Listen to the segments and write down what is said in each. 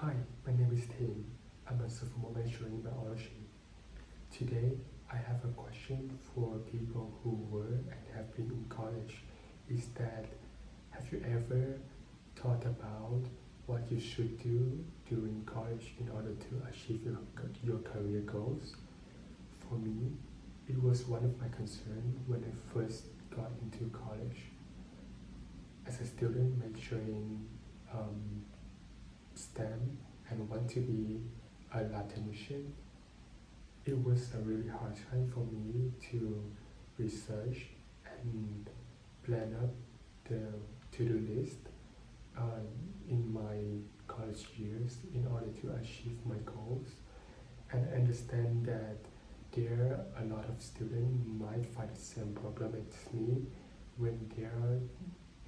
Hi, my name is Tim. I'm a sophomore majoring in biology. Today, I have a question for people who were and have been in college. Is that, have you ever thought about what you should do during college in order to achieve your career goals? For me, it was one of my concerns when I first got into college. As a student majoring STEM and want to be a lab technician, it was a really hard time for me to research and plan up the to-do list uh, in my college years in order to achieve my goals. And I understand that there are a lot of students might find the same problem as me when there are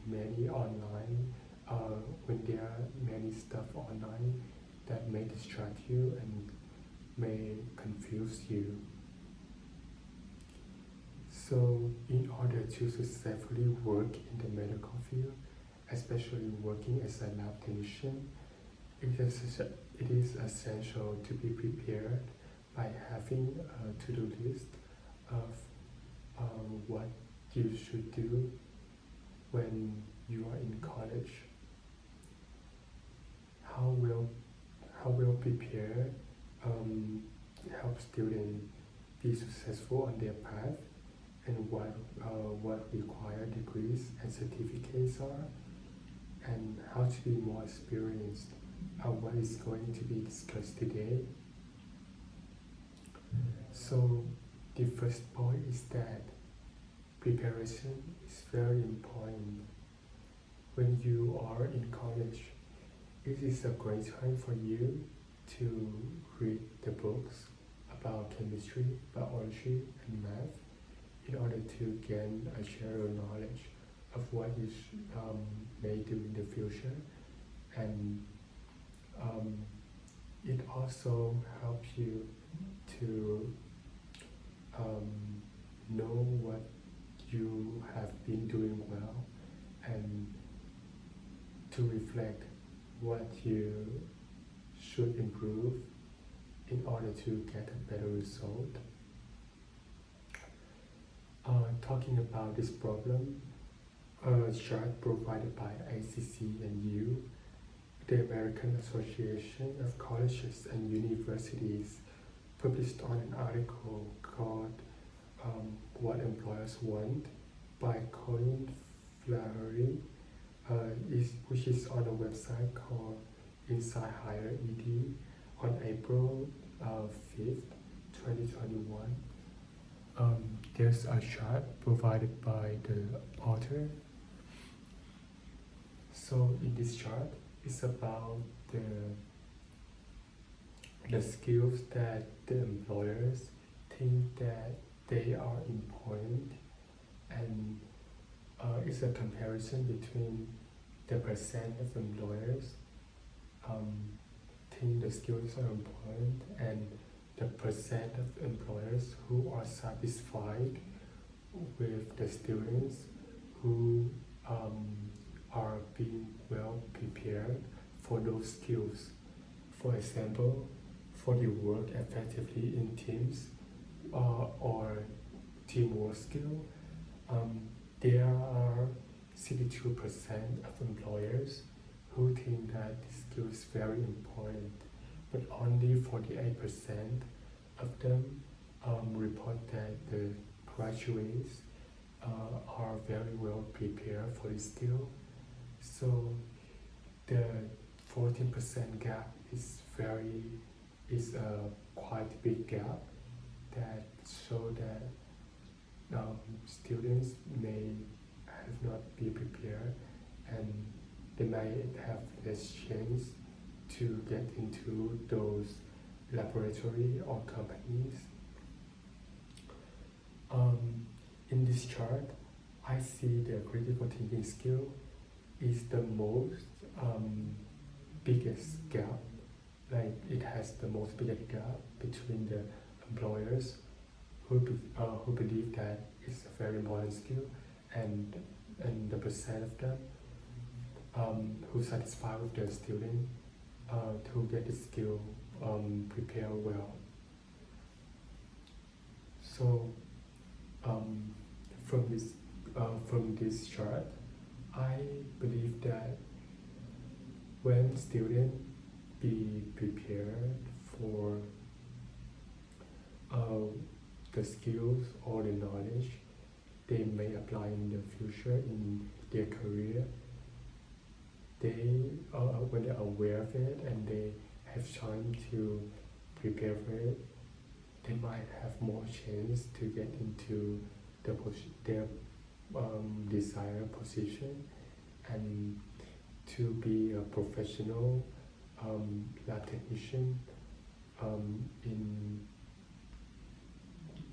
many online, when there are many stuff online that may distract you and may confuse you. So in order to successfully work in the medical field, especially working as a lab technician, it is essential to be prepared by having a to-do list of what you should do when you are in college. How well prepared help students be successful on their path, and what required degrees and certificates are, and how to be more experienced. What is going to be discussed today. So the first point is that preparation is very important. When you are in college, it is a great time for you to read the books about chemistry, biology, and math in order to gain a general knowledge of what you may do in the future. And it also helps you to know what you have been doing well and to reflect what you should improve in order to get a better result. Talking about this problem, a chart provided by ACC and U, the American Association of Colleges and Universities, published on an article called What Employers Want by Colin Flaherty, which is on a website called Inside Higher ED on April 5th, 2021. There's a chart provided by the author. So in this chart, it's about the skills that the employers think that they are important, and it's a comparison between the percent of employers think the skills are important and the percent of employers who are satisfied with the students who are being well prepared for those skills. For example, for the work effectively in teams or teamwork skill, there are 62% of employers who think that this skill is very important, but only 48% of them report that the graduates are very well prepared for this skill. So the 14% gap is a quite big gap that show that students may have not been prepared and they may have less chance to get into those laboratory or companies. In this chart, I see the critical thinking skill is the most biggest gap. Like it has the most biggest gap between the employers who believe that it's a very important skill and the percent of them who satisfied with the student to get the skill prepared well. So um, from this chart, I believe that when students be prepared for uh, the skills or the knowledge they may apply in the future in their career, they when they're aware of it and they have time to prepare for it, they might have more chance to get into their desired position and to be a professional lab technician in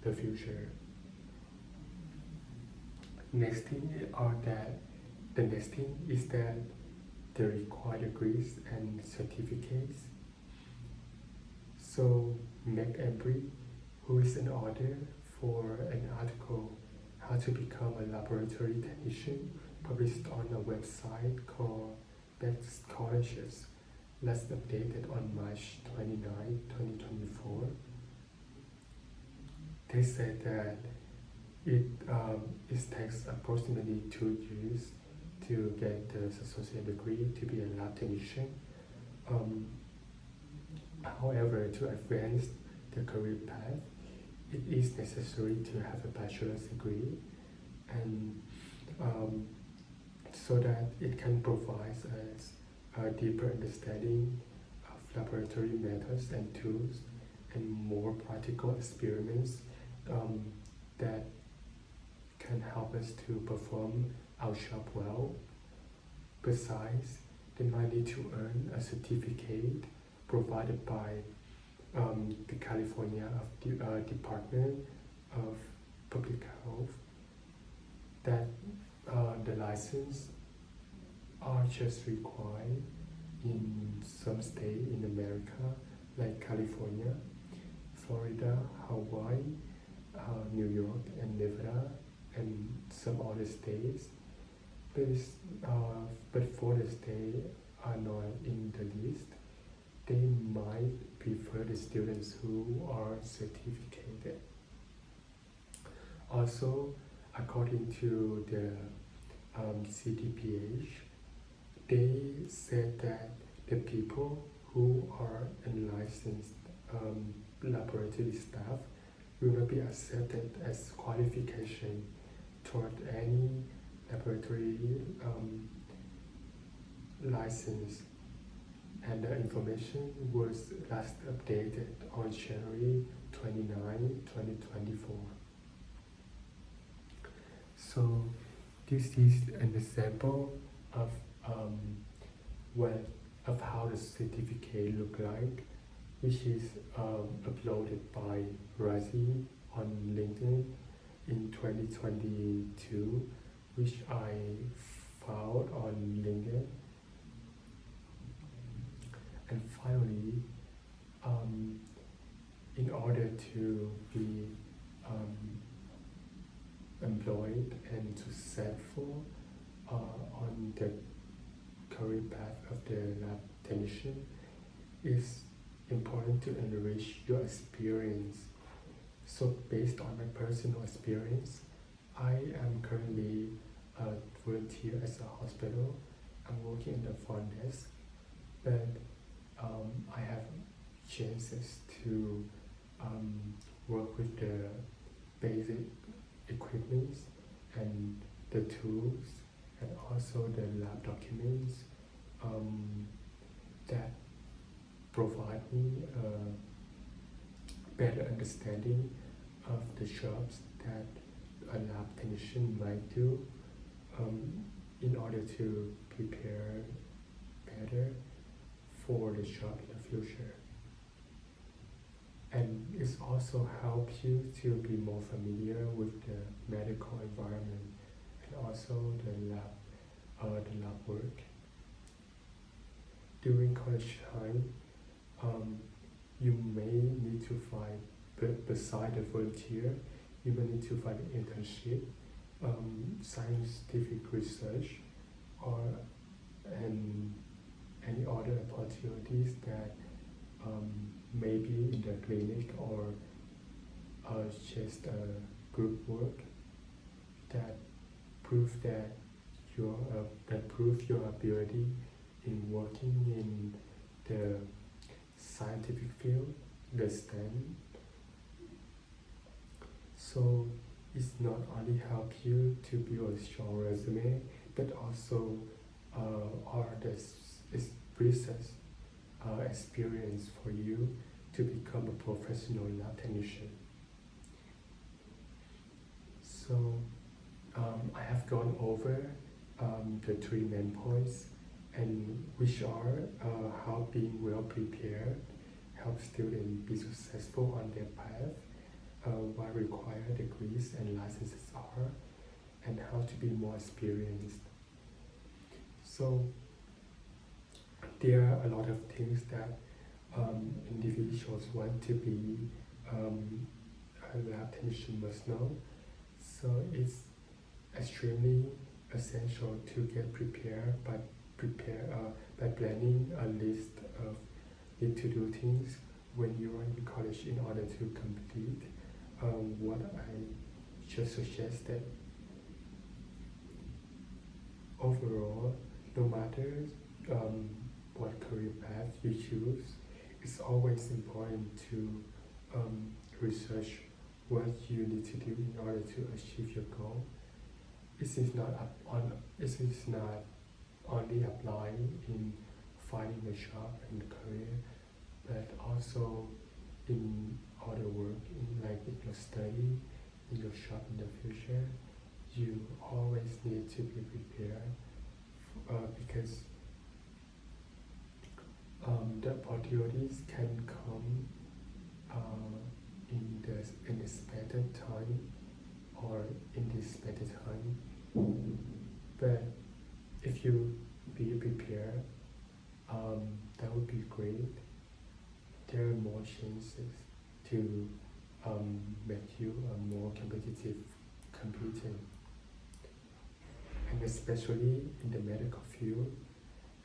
the future. Next thing are that the next thing is that the required degrees and certificates. So Meg Embry, who is an author for an article How to Become a Laboratory Technician, published on a website called Best Scholarships, last updated on March 29, 2024. They said that it takes approximately 2 years to get the associate degree to be a lab technician. However, to advance the career path, it is necessary to have a bachelor's degree, and so that it can provide us a deeper understanding of laboratory methods and tools and more practical experiments that can help us to perform our job well. Besides, they might need to earn a certificate provided by the California Department of Public Health that the license are just required in some state in America like California, Florida, Hawaii, New York, and Nevada, and some other states. But for the states are not in the list, they might prefer the students who are certificated. Also, according to the CDPH, they said that the people who are unlicensed laboratory staff will not be accepted as qualification toward any laboratory license, and the information was last updated on January 29, 2024. So this is an example of how the certificate look like, which is uploaded by Razi on LinkedIn in 2022, which I found on LinkedIn. And finally, in order to be employed and successful on the career path of the lab technician, it's important to enrich your experience. So based on my personal experience, I am currently a volunteer at a hospital. I'm working in the front desk, but I have chances to work with the basic equipment and the tools, and also the lab documents that provide me a better understanding of the jobs that a lab technician might do in order to prepare better for the job in the future. And it also helps you to be more familiar with the medical environment and also the lab work. During college time, you may need to find, beside the volunteer, you may need to find an internship, scientific research, and any other opportunities that maybe in the clinic or just group work that prove that that prove your ability in working in the scientific field, the STEM. So it's not only help you to build a strong resume, but also are the business experience for you to become a professional lab technician. So I have gone over the three main points, and which are how being well prepared helps students be successful on their path, what required degrees and licenses are, and how to be more experienced. So there are a lot of things that individuals want to be a lab technician must know. So it's extremely essential to get prepared by planning a list of need to do things when you are in college in order to complete what I just suggested. Overall, no matter what career path you choose, it's always important to research what you need to do in order to achieve your goal. It is not only applying in finding a job and career, but also in other work, like in your study, in your job in the future. You always need to be prepared because the opportunities can come in this better time or in this better time. But if you be prepared, that would be great. There are more chances to make you a more competitive computer, and especially in the medical field,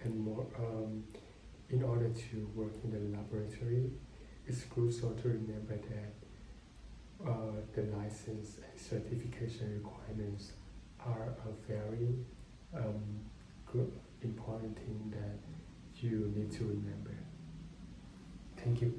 and more in order to work in the laboratory, it's crucial to remember that the license and certification requirements are a very important thing that you need to remember. Thank you.